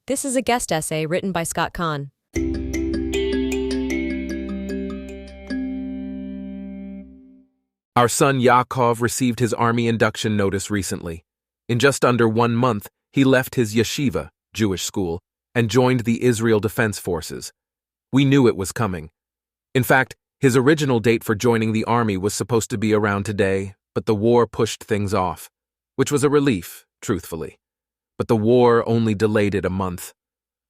This is a guest essay written by Scott Kahn. Our son Yaakov received his army induction notice recently. In just under 1 month, he left his yeshiva, Jewish school, and joined the Israel Defense Forces. We knew it was coming. In fact, his original date for joining the army was supposed to be around today, but the war pushed things off, which was a relief, truthfully. But the war only delayed it a month.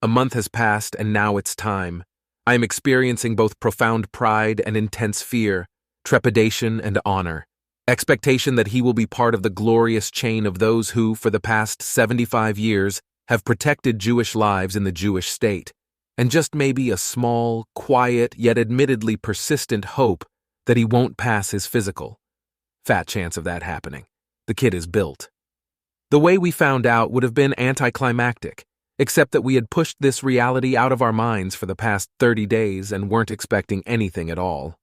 A month has passed, and now it's time. I am experiencing both profound pride and intense fear, trepidation and honor, expectation that he will be part of the glorious chain of those who, for the past 75 years, have protected Jewish lives in the Jewish state, and just maybe a small, quiet, yet admittedly persistent hope that he won't pass his physical. Fat chance of that happening. The kid is built. The way we found out would have been anticlimactic, except that we had pushed this reality out of our minds for the past 30 days and weren't expecting anything at all.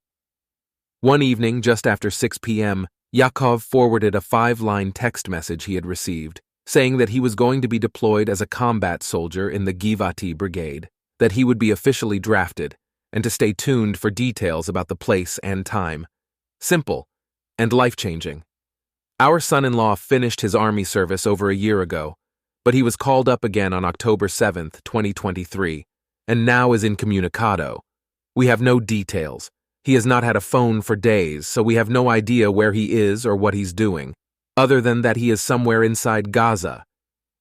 One evening, just after 6 p.m., Yaakov forwarded a 5-line text message he had received, saying that he was going to be deployed as a combat soldier in the Givati Brigade, that he would be officially drafted, and to stay tuned for details about the place and time. Simple and life-changing. Our son-in-law finished his army service over a year ago, but he was called up again on October 7th, 2023, and now is incommunicado. We have no details. He has not had a phone for days, so we have no idea where he is or what he's doing, other than that he is somewhere inside Gaza.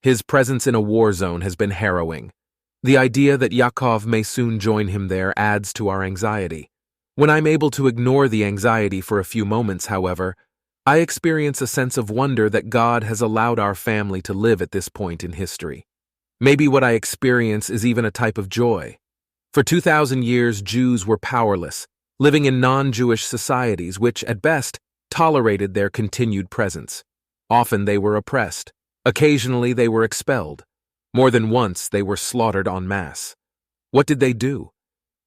His presence in a war zone has been harrowing. The idea that Yaakov may soon join him there adds to our anxiety. When I'm able to ignore the anxiety for a few moments, however, I experience a sense of wonder that God has allowed our family to live at this point in history. Maybe what I experience is even a type of joy. For 2,000 years, Jews were powerless, living in non-Jewish societies which, at best, tolerated their continued presence. Often they were oppressed. Occasionally they were expelled. More than once they were slaughtered en masse. What did they do?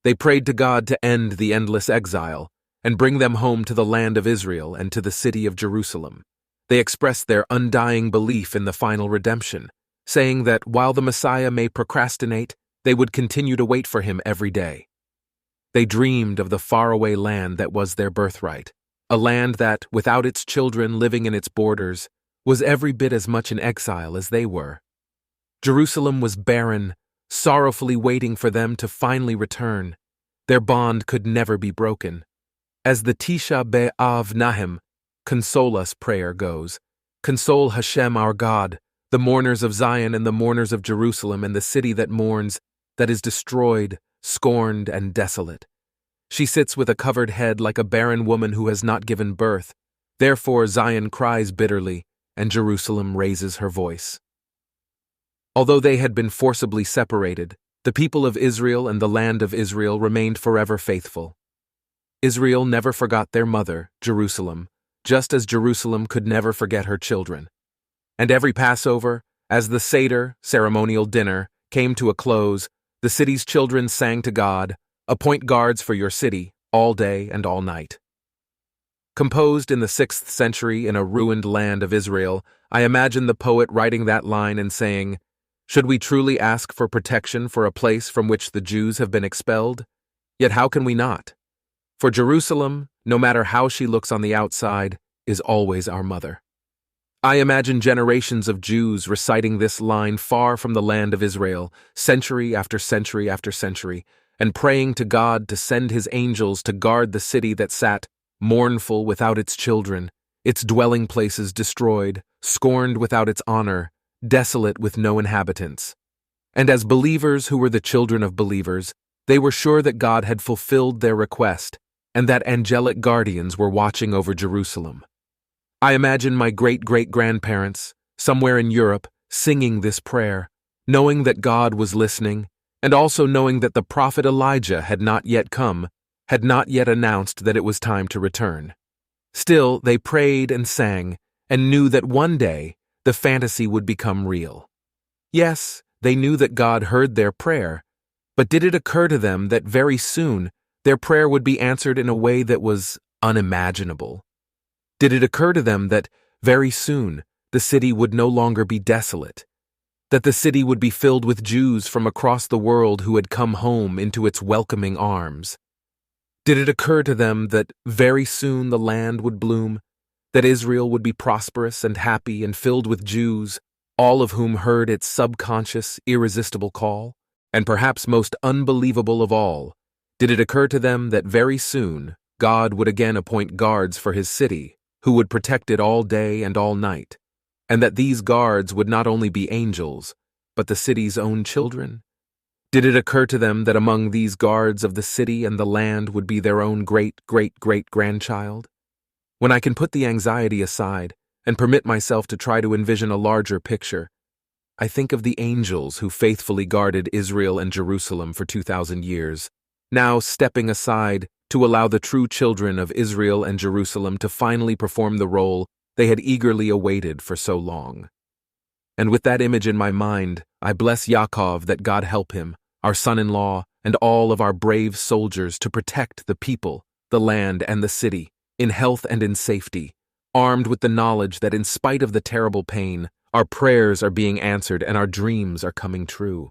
They prayed to God to end the endless exile and bring them home to the land of Israel and to the city of Jerusalem. They expressed their undying belief in the final redemption, saying that while the Messiah may procrastinate, they would continue to wait for him every day. They dreamed of the faraway land that was their birthright, a land that, without its children living in its borders, was every bit as much in exile as they were. Jerusalem was barren, sorrowfully waiting for them to finally return. Their bond could never be broken. As the Tisha B'Av Nahim, console us prayer goes, console Hashem our God, the mourners of Zion and the mourners of Jerusalem and the city that mourns, that is destroyed, scorned, and desolate. She sits with a covered head like a barren woman who has not given birth. Therefore Zion cries bitterly, and Jerusalem raises her voice. Although they had been forcibly separated, the people of Israel and the land of Israel remained forever faithful. Israel never forgot their mother, Jerusalem, just as Jerusalem could never forget her children. And every Passover, as the Seder, ceremonial dinner, came to a close, the city's children sang to God, "Appoint guards for your city, all day and all night." Composed in the 6th century in a ruined land of Israel, I imagine the poet writing that line and saying, "Should we truly ask for protection for a place from which the Jews have been expelled? Yet how can we not? For Jerusalem, no matter how she looks on the outside, is always our mother." I imagine generations of Jews reciting this line far from the land of Israel, century after century after century, and praying to God to send his angels to guard the city that sat, mournful without its children, its dwelling places destroyed, scorned without its honor, desolate with no inhabitants. And as believers who were the children of believers, they were sure that God had fulfilled their request, and that angelic guardians were watching over Jerusalem. I imagine my great-great-grandparents, somewhere in Europe, singing this prayer, knowing that God was listening, and also knowing that the prophet Elijah had not yet come, had not yet announced that it was time to return. Still, they prayed and sang, and knew that one day the fantasy would become real. Yes, they knew that God heard their prayer, but did it occur to them that very soon their prayer would be answered in a way that was unimaginable? Did it occur to them that very soon the city would no longer be desolate? that the city would be filled with Jews from across the world who had come home into its welcoming arms? Did it occur to them that very soon the land would bloom, that Israel would be prosperous and happy and filled with Jews, all of whom heard its subconscious, irresistible call? And perhaps most unbelievable of all, did it occur to them that very soon God would again appoint guards for his city, who would protect it all day and all night, and that these guards would not only be angels, but the city's own children? Did it occur to them that among these guards of the city and the land would be their own great-great-great-grandchild? When I can put the anxiety aside and permit myself to try to envision a larger picture, I think of the angels who faithfully guarded Israel and Jerusalem for 2,000 years, now stepping aside to allow the true children of Israel and Jerusalem to finally perform the role they had eagerly awaited for so long. And with that image in my mind, I bless Yaakov that God help him, our son-in-law, and all of our brave soldiers to protect the people, the land, and the city, in health and in safety, armed with the knowledge that in spite of the terrible pain, our prayers are being answered and our dreams are coming true.